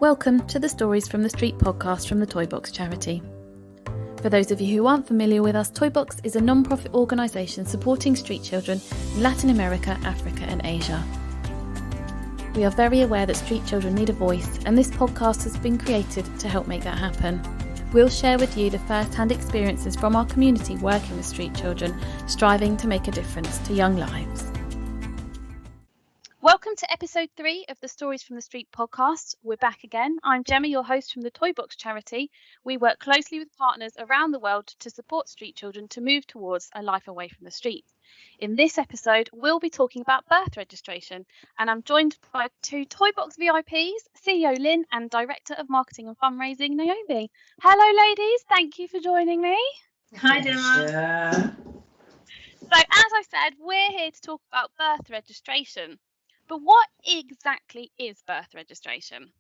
Welcome to the Stories from the Street podcast from the Toybox charity. For those of you who aren't familiar with us, Toybox is a non-profit organisation supporting street children in Latin America, Africa and Asia. We are very aware that street children need a voice, and this podcast has been created to help make that happen. We'll share with you the first-hand experiences from our community working with street children, striving to make a difference to young lives. Welcome to episode 3 of the Stories from the Street podcast. We're back again. I'm Gemma, your host from the Toybox charity. We work closely with partners around the world to support street children to move towards a life away from the street. In this episode, we'll be talking about birth registration, and I'm joined by two Toybox VIPs, CEO Lynne and Director of Marketing and Fundraising, Naomi. Hello, ladies. Thank you for joining me. Hi, Gemma. So, as I said, we're here to talk about birth registration. But what exactly is birth registration?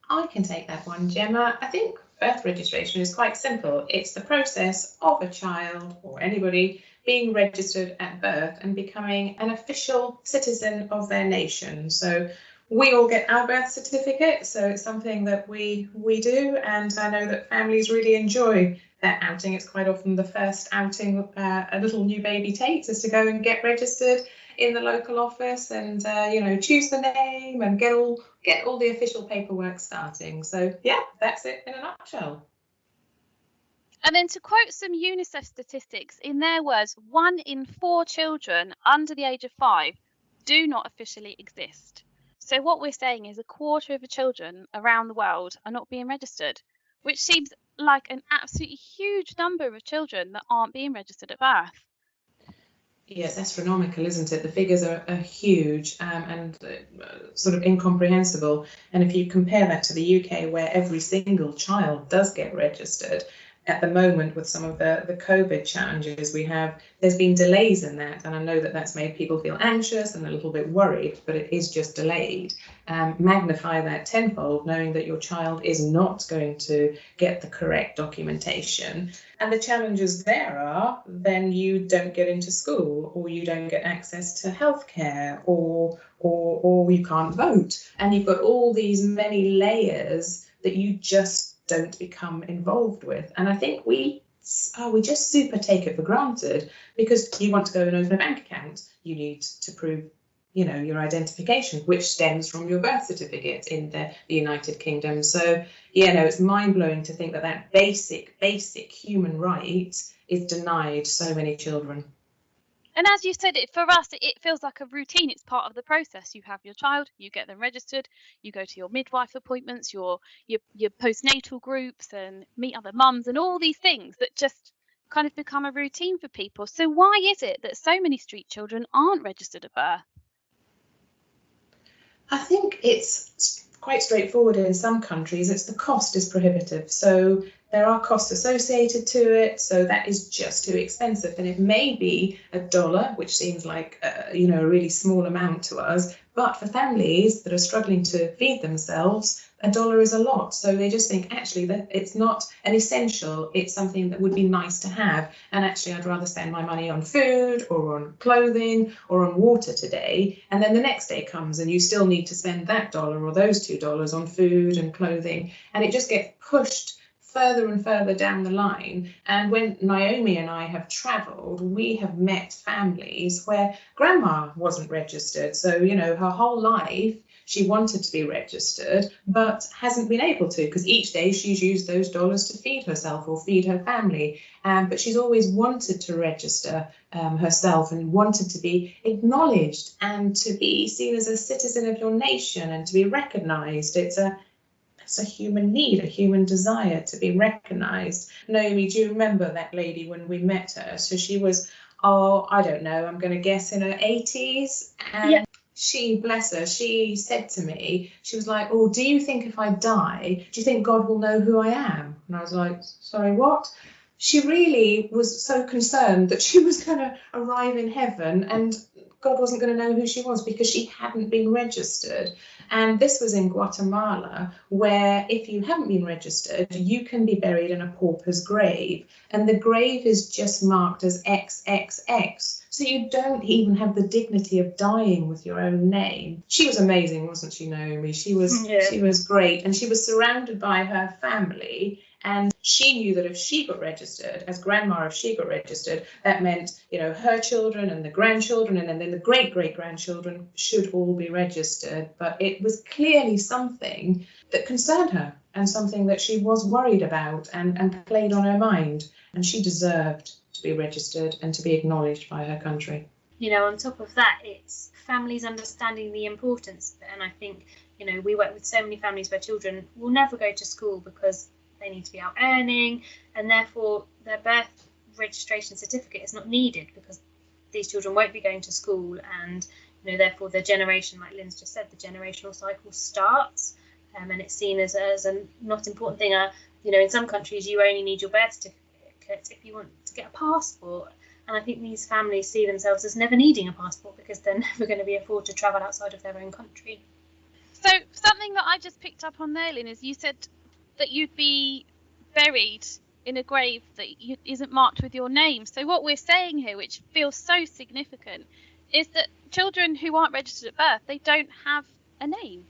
I can take that one, Gemma. I think birth registration is quite simple. It's the process of a child or anybody being registered at birth and becoming an official citizen of their nation. So we all get our birth certificate, so it's something that we do, and I know that families really enjoy that outing. It's quite often the first outing a little new baby takes, is to go and get registered in the local office and choose the name and get all the official paperwork starting. So yeah, that's it in a nutshell. And then to quote some UNICEF statistics, in their words, 1 in 4 children under the age of 5 do not officially exist. So what we're saying is 1/4 of the children around the world are not being registered, which seems like an absolutely huge number of children that aren't being registered at birth. Yes, astronomical, isn't it? The figures are huge and sort of incomprehensible. And if you compare that to the UK, where every single child does get registered, at the moment with some of the COVID challenges we have, there's been delays in that. And I know that that's made people feel anxious and a little bit worried, but it is just delayed. Magnify that tenfold, knowing that your child is not going to get the correct documentation. And the challenges there are, then you don't get into school, or you don't get access to healthcare, or you can't vote. And you've got all these many layers that you just don't become involved with. And I think we just super take it for granted, because you want to go and open a bank account, you need to prove your identification, which stems from your birth certificate in the United Kingdom. So it's mind-blowing to think that basic human right is denied so many children. And as you said, for us, it feels like a routine. It's part of the process. You have your child, you get them registered, you go to your midwife appointments, your postnatal groups, and meet other mums, and all these things that just kind of become a routine for people. So why is it that so many street children aren't registered at birth? I think it's quite straightforward in some countries. It's the cost is prohibitive. So there are costs associated to it, so that is just too expensive. And it may be $1, which seems like a really small amount to us, but for families that are struggling to feed themselves, $1 is a lot. So they just think actually that it's not an essential, it's something that would be nice to have. And actually I'd rather spend my money on food or on clothing or on water today. And then the next day comes and you still need to spend that $1 or those $2 on food and clothing. And it just gets pushed further and further down the line. And when Naomi and I have travelled, we have met families where grandma wasn't registered. So, her whole life she wanted to be registered, but hasn't been able to, because each day she's used those dollars to feed herself or feed her family. But she's always wanted to register herself and wanted to be acknowledged and to be seen as a citizen of your nation and to be recognised. It's a human need, a human desire to be recognised. Naomi, do you remember that lady when we met her? So she was, I don't know, I'm going to guess in her 80s. And yeah. She, bless her, she said to me, she was like, do you think if I die, do you think God will know who I am? And I was like, sorry, what? She really was so concerned that she was going to arrive in heaven and God wasn't going to know who she was because she hadn't been registered. And this was in Guatemala, where if you haven't been registered, you can be buried in a pauper's grave. And the grave is just marked as XXX. So you don't even have the dignity of dying with your own name. She was amazing, wasn't she, Naomi? She was great. And she was surrounded by her family. And she knew that if she got registered, as grandma, if she got registered, that meant, her children and the grandchildren and then the great-great-grandchildren should all be registered. But it was clearly something that concerned her and something that she was worried about and played on her mind. And she deserved to be registered and to be acknowledged by her country. On top of that, it's families understanding the importance of it. And I think, we work with so many families where children will never go to school because they need to be out earning, and therefore their birth registration certificate is not needed because these children won't be going to school, and therefore the generation, like Lynn's just said, the generational cycle starts, and it's seen as a not important thing. In some countries you only need your birth certificate if you want to get a passport, and I think these families see themselves as never needing a passport because they're never going to be afford to travel outside of their own country. So something that I just picked up on there, Lynn, is you said that you'd be buried in a grave that isn't marked with your name. So what we're saying here, which feels so significant, is that children who aren't registered at birth, they don't have a name.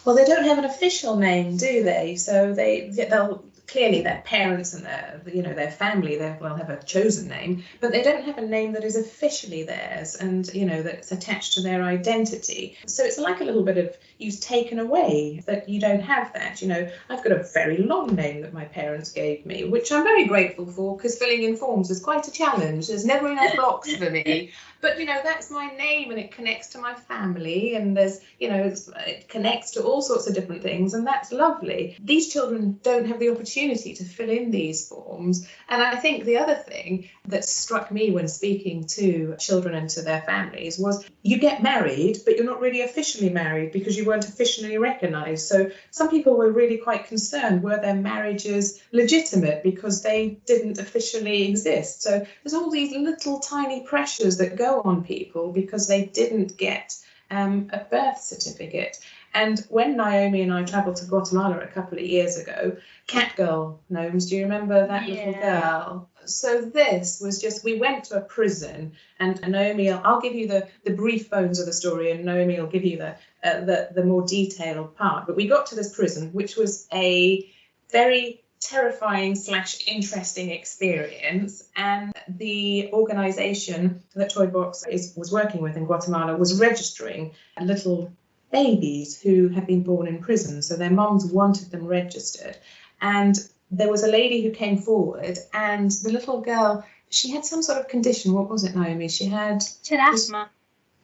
Well, they don't have an official name, do they? So they'll clearly their parents and their family, they'll have a chosen name, but they don't have a name that is officially theirs and that's attached to their identity. So it's like a little bit of you've taken away that you don't have that. I've got a very long name that my parents gave me, which I'm very grateful for because filling in forms is quite a challenge. There's never enough blocks for me. But, that's my name and it connects to my family and there's, it connects to all sorts of different things and that's lovely. These children don't have the opportunity to fill in these forms. And I think the other thing that struck me when speaking to children and to their families was you get married, but you're not really officially married because you weren't officially recognised. So some people were really quite concerned, were their marriages legitimate because they didn't officially exist? So there's all these little tiny pressures that go on people because they didn't get a birth certificate. And when Naomi and I travelled to Guatemala a couple of years ago, Cat Girl, Gnomes, do you remember that little girl? So this was we went to a prison, and Naomi, I'll give you the brief bones of the story, and Naomi will give you the more detailed part. But we got to this prison, which was a very terrifying / interesting experience, and the organisation that Toybox was working with in Guatemala was registering little babies who had been born in prison, so their mums wanted them registered. And there was a lady who came forward, and the little girl, she had some sort of condition. What was it, Naomi? She had asthma.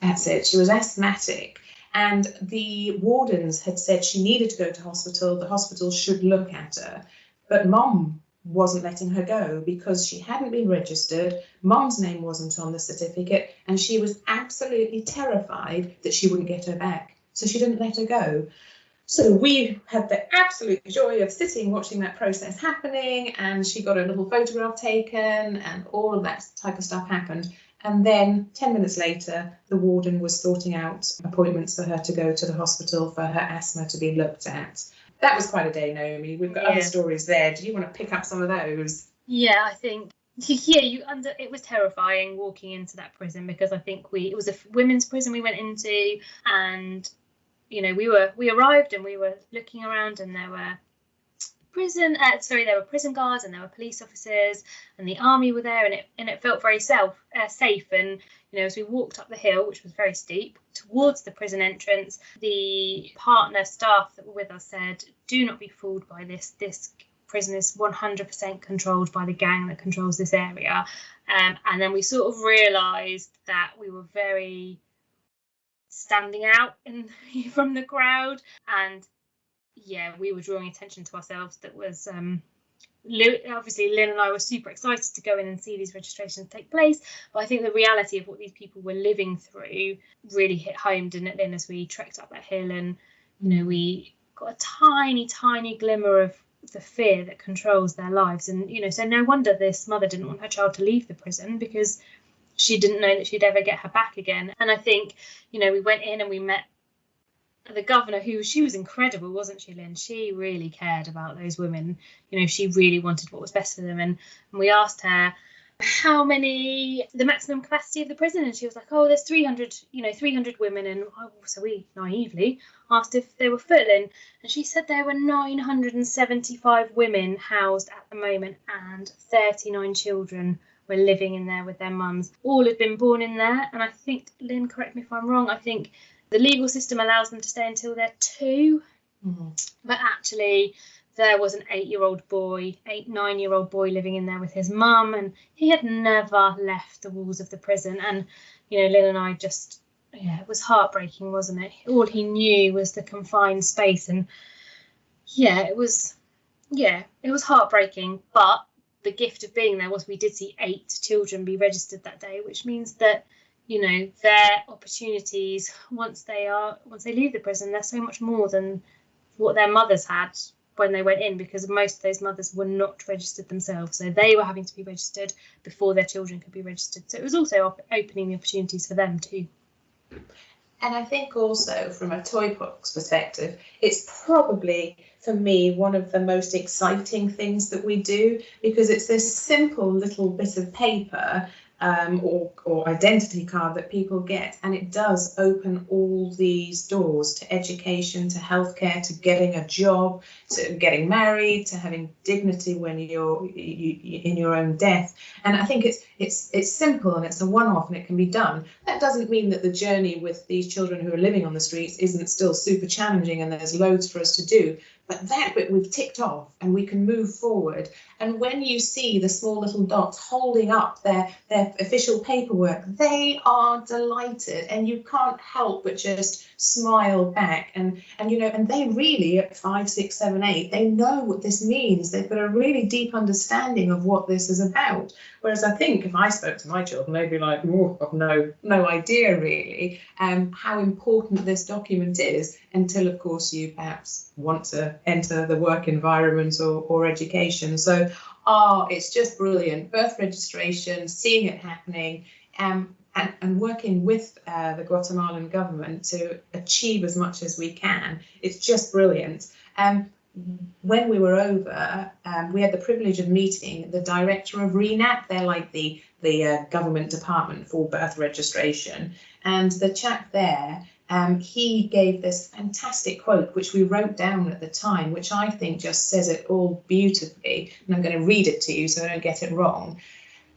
That's it. She was asthmatic. And the wardens had said she needed to go to hospital. The hospital should look at her. But Mum wasn't letting her go because she hadn't been registered. Mum's name wasn't on the certificate, and she was absolutely terrified that she wouldn't get her back. So she didn't let her go. So we had the absolute joy of sitting watching that process happening, and she got a little photograph taken and all of that type of stuff happened. And then 10 minutes later, the warden was sorting out appointments for her to go to the hospital for her asthma to be looked at. That was quite a day, Naomi. We've got other stories there. Do you want to pick up some of those? Yeah, I think, it was terrifying walking into that prison because I think it was a women's prison we went into, and we arrived and we were looking around, and there were prison guards and there were police officers and the army were there, and it felt very safe. And as we walked up the hill, which was very steep, towards the prison entrance, the partner staff that were with us said, "Do not be fooled by this. This prison is 100% controlled by the gang that controls this area." And then we sort of realised that we were very standing out from the crowd, and we were drawing attention to ourselves. That was obviously Lynn and I were super excited to go in and see these registrations take place, but I think the reality of what these people were living through really hit home, didn't it, Lynn, as we trekked up that hill, and we got a tiny glimmer of the fear that controls their lives. And so no wonder this mother didn't want her child to leave the prison, because she didn't know that she'd ever get her back again. And I think, we went in and we met the governor, she was incredible, wasn't she, Lynn? She really cared about those women. She really wanted what was best for them. And we asked her how many, the maximum capacity of the prison, and she was like, oh, there's 300 women. And so we naively asked if they were full, and she said there were 975 women housed at the moment, and 39 children were living in there with their mums. All had been born in there, and I think, Lynn, correct me if I'm wrong, I think the legal system allows them to stay until they're 2, but actually there was an 9-year-old boy living in there with his mum, and he had never left the walls of the prison. And Lynn and I just, it was heartbreaking, wasn't it? All he knew was the confined space, and it was heartbreaking. But the gift of being there was we did see 8 children be registered that day, which means that their opportunities once they leave the prison, they're so much more than what their mothers had when they went in, because most of those mothers were not registered themselves, so they were having to be registered before their children could be registered. So it was also opening the opportunities for them too. And I think also from a Toybox perspective, it's probably, for me, one of the most exciting things that we do, because it's this simple little bit of paper or identity card that people get, and it does open all these doors to education, to healthcare, to getting a job, to getting married, to having dignity when you're in your own death. And I think it's simple and it's a one-off and it can be done. That doesn't mean that the journey with these children who are living on the streets isn't still super challenging and there's loads for us to do. But that bit we've ticked off and we can move forward. And when you see the small little dots holding up their official paperwork, they are delighted, and you can't help but just smile back. And they really, at 5, 6, 7, 8, they know what this means. They've got a really deep understanding of what this is about. Whereas I think if I spoke to my children, they'd be like, oh, I've no idea really how important this document is, until, of course, you perhaps want to enter the work environment or education. So, it's just brilliant. Birth registration, seeing it happening, and working with the Guatemalan government to achieve as much as we can. It's just brilliant. When we were over, we had the privilege of meeting the director of RENAP. They're like the government department for birth registration. And the chap there, he gave this fantastic quote, which we wrote down at the time, which I think just says it all beautifully. And I'm going to read it to you so I don't get it wrong.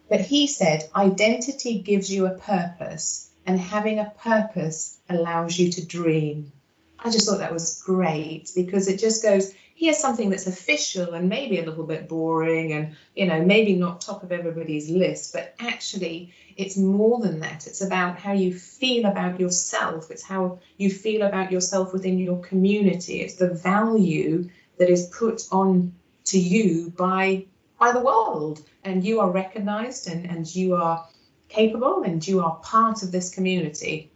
But he said, identity gives you a purpose, and having a purpose allows you to dream. I just thought that was great, because it just goes, here's something that's official and maybe a little bit boring and, maybe not top of everybody's list, but actually it's more than that. It's about how you feel about yourself. It's how you feel about yourself within your community. It's the value that is put on to you by the world, and you are recognized and you are capable and you are part of this community,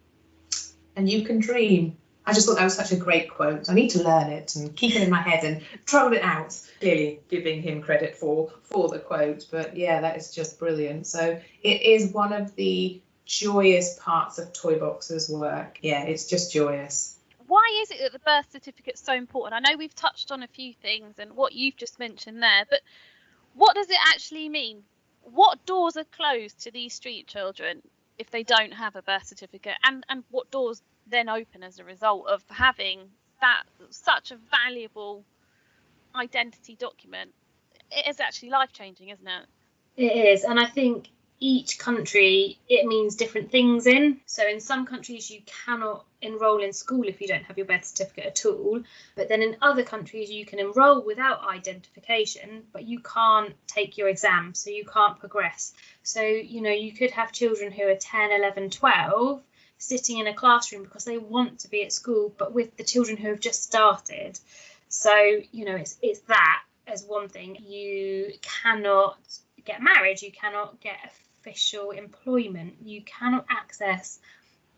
and you can dream. I just thought that was such a great quote. I need to learn it and keep it in my head and troll it out. Clearly giving him credit for the quote, but yeah, that is just brilliant. So it is one of the joyous parts of Toybox's work. Yeah, it's just joyous. Why is it that the birth certificate's so important? I know we've touched on a few things and what you've just mentioned there, but what does it actually mean? What doors are closed to these street children if they don't have a birth certificate, and what doors then open as a result of having that such a valuable identity document? It is actually life-changing, isn't it? It is, and I think each country, it means different things in. So in some countries you cannot enrol in school if you don't have your birth certificate at all, but then in other countries you can enrol without identification, but you can't take your exam, so you can't progress. So you could have children who are 10, 11, 12 sitting in a classroom because they want to be at school, but with the children who have just started. So it's that as one thing. You cannot get married, you cannot get official employment, you cannot access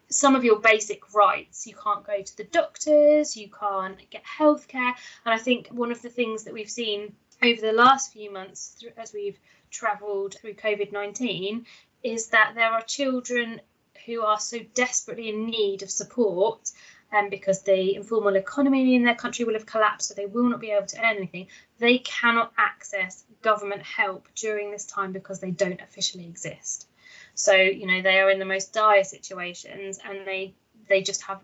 some of your basic rights. You can't go to the doctors, you can't get healthcare. And I think one of the things that we've seen over the last few months as we've travelled through COVID-19 is that there are children who are so desperately in need of support, and because the informal economy in their country will have collapsed, so they will not be able to earn anything, they cannot access government help during this time because they don't officially exist. So, they are in the most dire situations, and they just have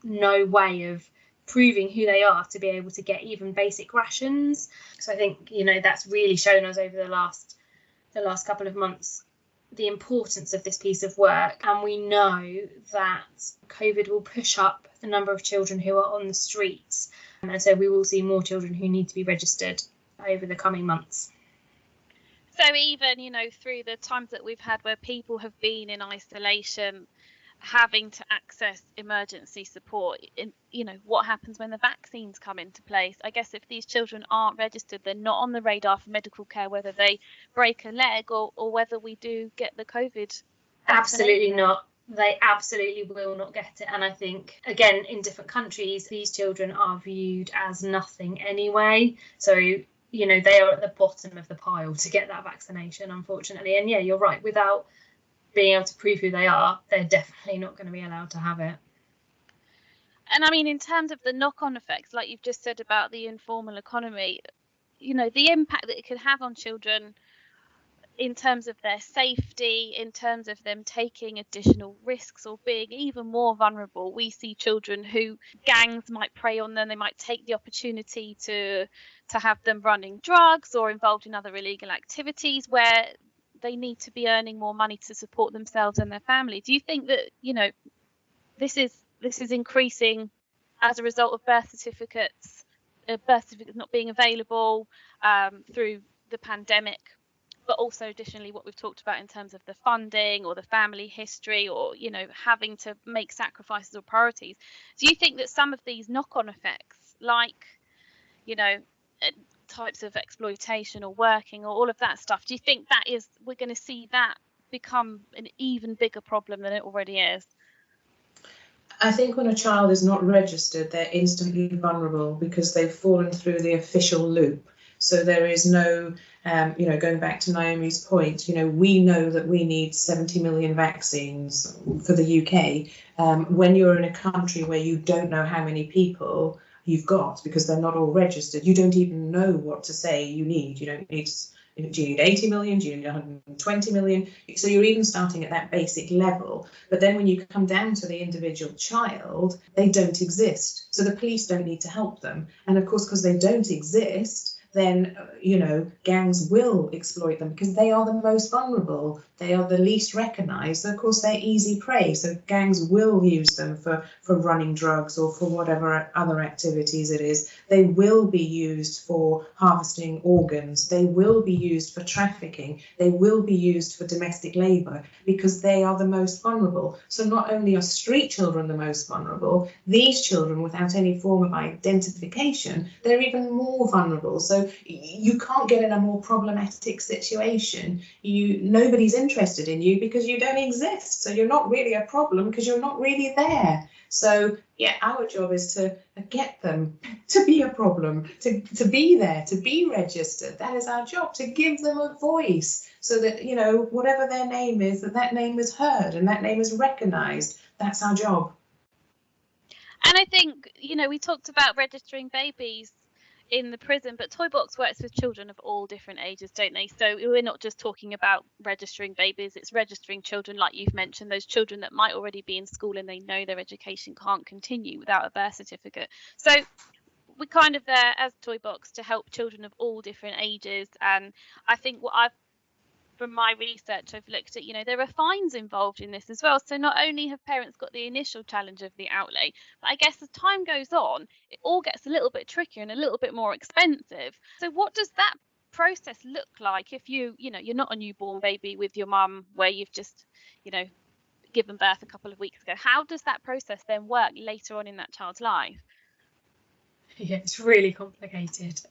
no way of proving who they are to be able to get even basic rations. So I think, that's really shown us over the last couple of months the importance of this piece of work. And we know that COVID will push up the number of children who are on the streets. And so we will see more children who need to be registered over the coming months. So even, through the times that we've had where people have been in isolation, having to access emergency support, what happens when the vaccines come into place? I guess if these children aren't registered, they're not on the radar for medical care, whether they break a leg or whether we do get the COVID. Absolutely not. They absolutely will not get it. And I think, again, in different countries, these children are viewed as nothing anyway. So, they are at the bottom of the pile to get that vaccination, unfortunately. And yeah, you're right. Without being able to prove who they are, they're definitely not going to be allowed to have it. And I mean, in terms of the knock-on effects, like you've just said about the informal economy, the impact that it could have on children in terms of their safety, in terms of them taking additional risks or being even more vulnerable. We see children who gangs might prey on them. They might take the opportunity to have them running drugs or involved in other illegal activities where they need to be earning more money to support themselves and their family. Do you think that, this is increasing as a result of birth certificates not being available through the pandemic, but also additionally what we've talked about in terms of the funding or the family history or, having to make sacrifices or priorities? Do you think that some of these knock-on effects, like, types of exploitation or working or all of that stuff, do you think we're going to see that become an even bigger problem than it already is? I think when a child is not registered, they're instantly vulnerable because they've fallen through the official loop. So there is no, going back to Naomi's point, we know that we need 70 million vaccines for the UK. When you're in a country where you don't know how many people you've got because they're not all registered, you don't even know what to say you need. You don't need, do you need 80 million? Do you need 120 million? So you're even starting at that basic level. But then when you come down to the individual child, they don't exist. So the police don't need to help them. And of course, because they don't exist, then, gangs will exploit them because they are the most vulnerable. They are the least recognised. So of course, they're easy prey. So gangs will use them for running drugs or for whatever other activities it is. They will be used for harvesting organs. They will be used for trafficking. They will be used for domestic labour because they are the most vulnerable. So not only are street children the most vulnerable, these children without any form of identification, they're even more vulnerable. So you can't get in a more problematic situation. Nobody's interested in you because you don't exist. So you're not really a problem because you're not really there. So yeah, our job is to get them to be a problem, to be there, to be registered. That is our job, to give them a voice so that, whatever their name is, that name is heard and that name is recognised. That's our job. And I think, we talked about registering babies in the prison, but Toybox works with children of all different ages, don't they? So we're not just talking about registering babies, it's registering children, like you've mentioned, those children that might already be in school and they know their education can't continue without a birth certificate. So we're kind of there as Toybox to help children of all different ages. And I think from my research, I've looked at, there are fines involved in this as well. So not only have parents got the initial challenge of the outlay, but I guess as time goes on, it all gets a little bit trickier and a little bit more expensive. So what does that process look like if you're not a newborn baby with your mum where you've just, given birth a couple of weeks ago? How does that process then work later on in that child's life? Yeah, it's really complicated.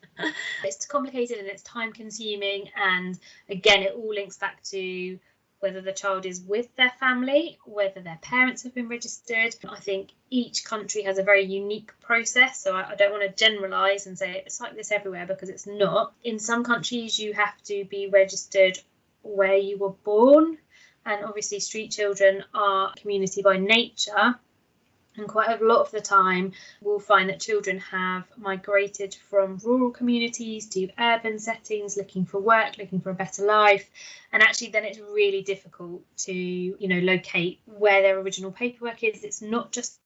It's complicated and it's time consuming, and again it all links back to whether the child is with their family, whether their parents have been registered. I think each country has a very unique process, so I don't want to generalise and say it's like this everywhere because it's not. In some countries you have to be registered where you were born. And obviously street children are community by nature. And quite a lot of the time, we'll find that children have migrated from rural communities to urban settings, looking for work, looking for a better life. And actually, then it's really difficult to, locate where their original paperwork is. It's not just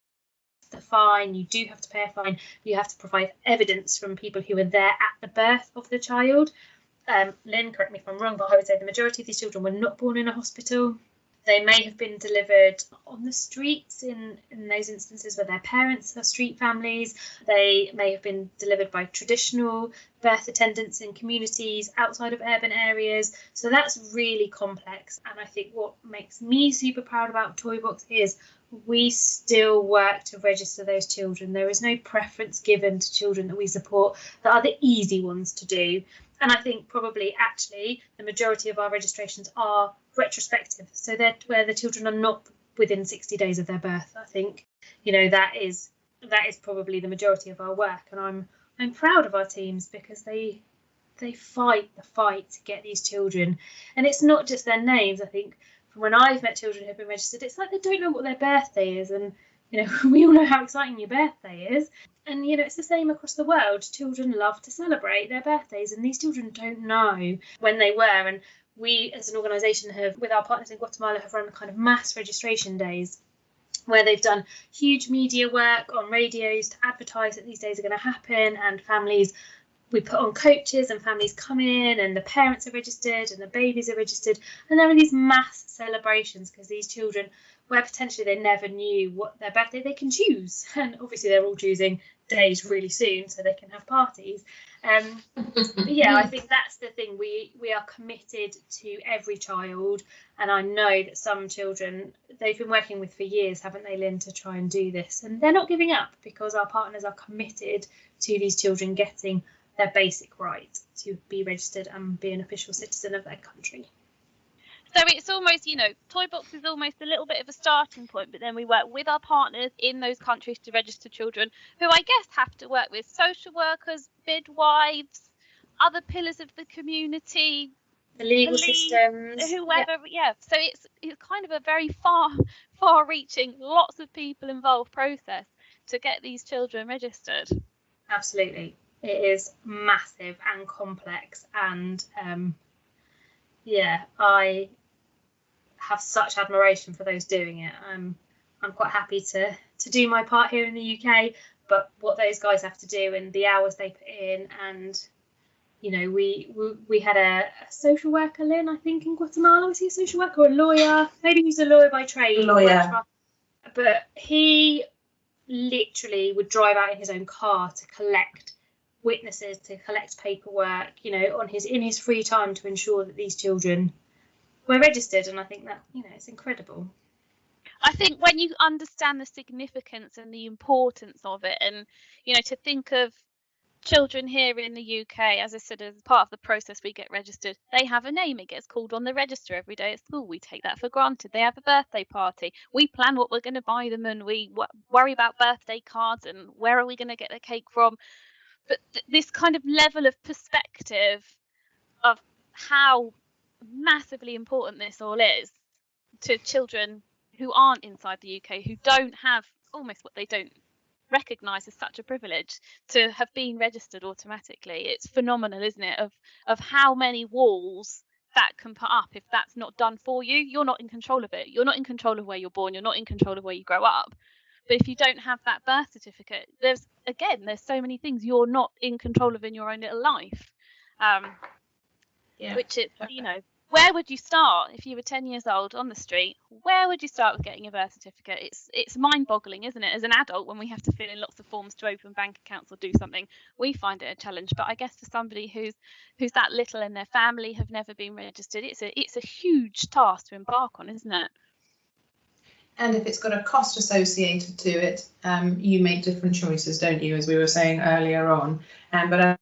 the fine. You do have to pay a fine. You have to provide evidence from people who were there at the birth of the child. Lynn, correct me if I'm wrong, but I would say the majority of these children were not born in a hospital. They may have been delivered on the streets in those instances where their parents are street families. They may have been delivered by traditional birth attendants in communities outside of urban areas. So that's really complex. And I think what makes me super proud about Toybox is we still work to register those children. There is no preference given to children that we support that are the easy ones to do. And I think probably actually the majority of our registrations are retrospective. So they're where the children are not within 60 days of their birth. I think, that is probably the majority of our work. And I'm proud of our teams because they fight the fight to get these children. And it's not just their names. I think from when I've met children who've been registered, it's like they don't know what their birthday is. And, we all know how exciting your birthday is. And, it's the same across the world. Children love to celebrate their birthdays, and these children don't know when they were. And we, as an organisation, with our partners in Guatemala, have run kind of mass registration days where they've done huge media work on radios to advertise that these days are going to happen. And we put on coaches and families come in and the parents are registered and the babies are registered. And there are these mass celebrations because these children, where potentially they never knew what their birthday, they can choose. And obviously they're all choosing days really soon so they can have parties. But yeah, I think that's the thing. We are committed to every child. And I know that some children, they've been working with for years, haven't they, Lynn, to try and do this. And they're not giving up because our partners are committed to these children getting their basic right to be registered and be an official citizen of their country. So it's almost, Toybox is almost a little bit of a starting point, but then we work with our partners in those countries to register children who I guess have to work with social workers, midwives, other pillars of the community, the legal systems, whoever. Yeah. So it's kind of a very far-reaching, lots of people involved process to get these children registered. Absolutely. It is massive and complex, and I have such admiration for those doing it. I'm quite happy to do my part here in the UK, but what those guys have to do and the hours they put in, and we had a social worker, Lynn, I think, in Guatemala. Was he a social worker or a lawyer? Maybe he's a lawyer by trade. Lawyer. But he literally would drive out in his own car to collect witnesses, to collect paperwork, in his free time to ensure that these children were registered. And I think that, it's incredible. I think when you understand the significance and the importance of it, and, to think of children here in the UK, as I said, as part of the process, we get registered. They have a name. It gets called on the register every day at school. We take that for granted. They have a birthday party. We plan what we're going to buy them, and we worry about birthday cards and where are we going to get the cake from. But this kind of level of perspective of how massively important this all is to children who aren't inside the UK, who don't have almost what they don't recognise as such a privilege to have been registered automatically. It's phenomenal, isn't it, of how many walls that can put up if that's not done for you. You're not in control of it. You're not in control of where you're born. You're not in control of where you grow up. But if you don't have that birth certificate, there's so many things you're not in control of in your own little life. Which is, where would you start if you were 10 years old on the street? Where would you start with getting a birth certificate? It's mind-boggling, isn't it? As an adult, when we have to fill in lots of forms to open bank accounts or do something, we find it a challenge. But I guess for somebody who's that little and their family have never been registered, it's a huge task to embark on, isn't it? And if it's got a cost associated to it, you make different choices, don't you, as we were saying earlier on. But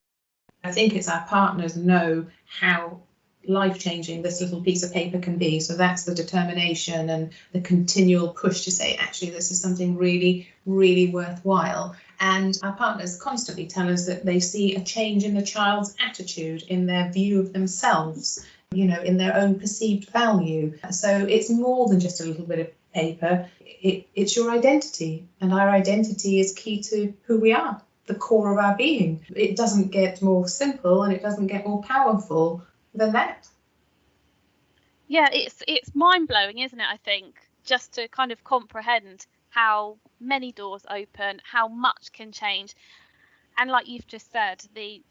I think it's our partners know how life-changing this little piece of paper can be. So that's the determination and the continual push to say, actually, this is something really, really worthwhile. And our partners constantly tell us that they see a change in the child's attitude, in their view of themselves, in their own perceived value. So it's more than just a little bit of paper. It's your identity, and our identity is key to who we are, the core of our being. It doesn't get more simple and it doesn't get more powerful than that. Yeah, it's mind-blowing, isn't it, I think, just to kind of comprehend how many doors open, how much can change. And like you've just said, the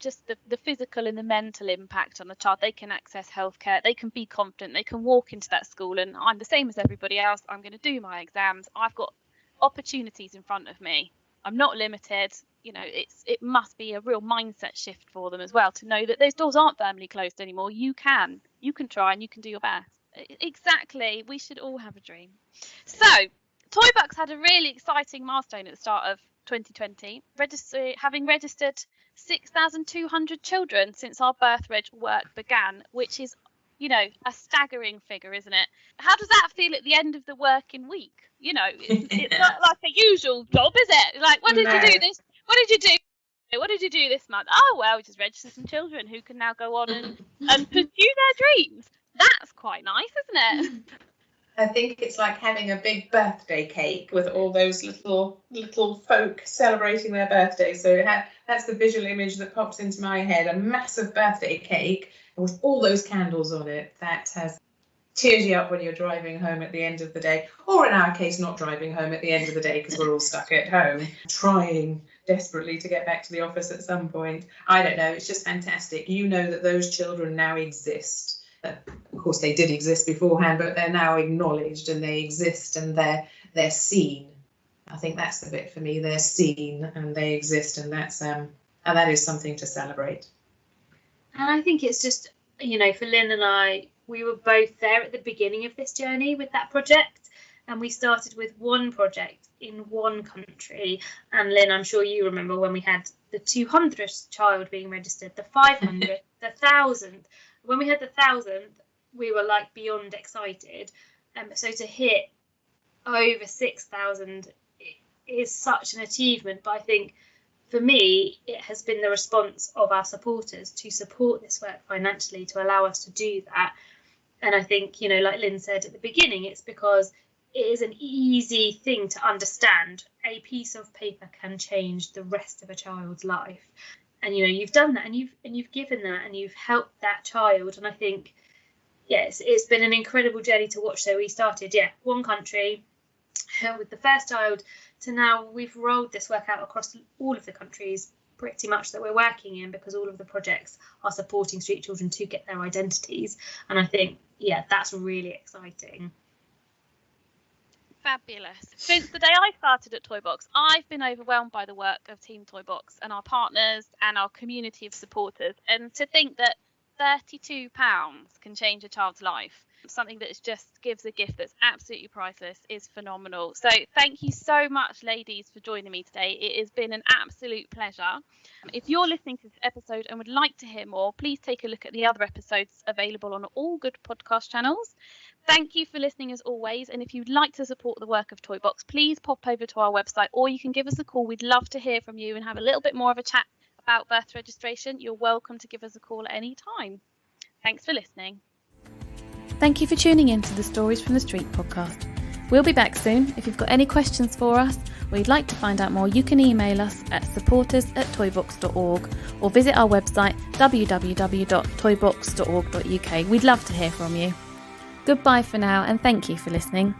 physical and the mental impact on the child. They can access healthcare, they can be confident, they can walk into that school, and I'm the same as everybody else. I'm going to do my exams. I've got opportunities in front of me. I'm not limited. It must be a real mindset shift for them as well, to know that those doors aren't firmly closed anymore. You can try and you can do your best. Exactly. We should all have a dream. So Toybox had a really exciting milestone at the start of 2020, having registered 6,200 children since our birth reg work began, which is, a staggering figure, isn't it? How does that feel at the end of the working week? It's not like a usual job, is it? Like, what did you do this? What did you do? What did you do this month? Oh, well, we just registered some children who can now go on and pursue their dreams. That's quite nice, isn't it? I think it's like having a big birthday cake with all those little folk celebrating their birthday. So that's the visual image that pops into my head, a massive birthday cake with all those candles on it. That tears you up when you're driving home at the end of the day, or in our case, not driving home at the end of the day because we're all stuck at home, trying desperately to get back to the office at some point. I don't know, it's just fantastic. That those children now exist. Of course, they did exist beforehand, but they're now acknowledged and they exist and they're seen. I think that's the bit for me. They're seen and they exist, and that is something to celebrate. And I think it's just, for Lynne and I, we were both there at the beginning of this journey with that project, and we started with one project in one country. And Lynne, I'm sure you remember when we had the 200th child being registered, the 500th, the 1,000th. When we had the 1,000th, we were like beyond excited. So to hit over 6,000 is such an achievement. But I think for me, it has been the response of our supporters to support this work financially to allow us to do that. And I think, like Lynne said at the beginning, it's because it is an easy thing to understand. A piece of paper can change the rest of a child's life. And you've done that, and you've given that, and you've helped that child. And I think, yes, it's been an incredible journey to watch. So we started, one country with the first child, to now we've rolled this work out across all of the countries pretty much that we're working in, because all of the projects are supporting street children to get their identities. And I think, that's really exciting. Fabulous. Since the day I started at Toybox, I've been overwhelmed by the work of Team Toybox and our partners and our community of supporters. And to think that £32 can change a child's life, something that just gives a gift that's absolutely priceless, is phenomenal. So thank you so much, ladies, for joining me today. It has been an absolute pleasure. If you're listening to this episode and would like to hear more, please take a look at the other episodes available on all good podcast channels. Thank you for listening as always, and if you'd like to support the work of Toybox, please pop over to our website, or you can give us a call. We'd love to hear from you and have a little bit more of a chat about birth registration. You're welcome to give us a call at any time. Thanks for listening. Thank you for tuning in to the Stories from the Street podcast. We'll be back soon. If you've got any questions for us or you'd like to find out more, you can email us at supporters@toybox.org or visit our website www.toybox.org.uk. We'd love to hear from you. Goodbye for now, and thank you for listening.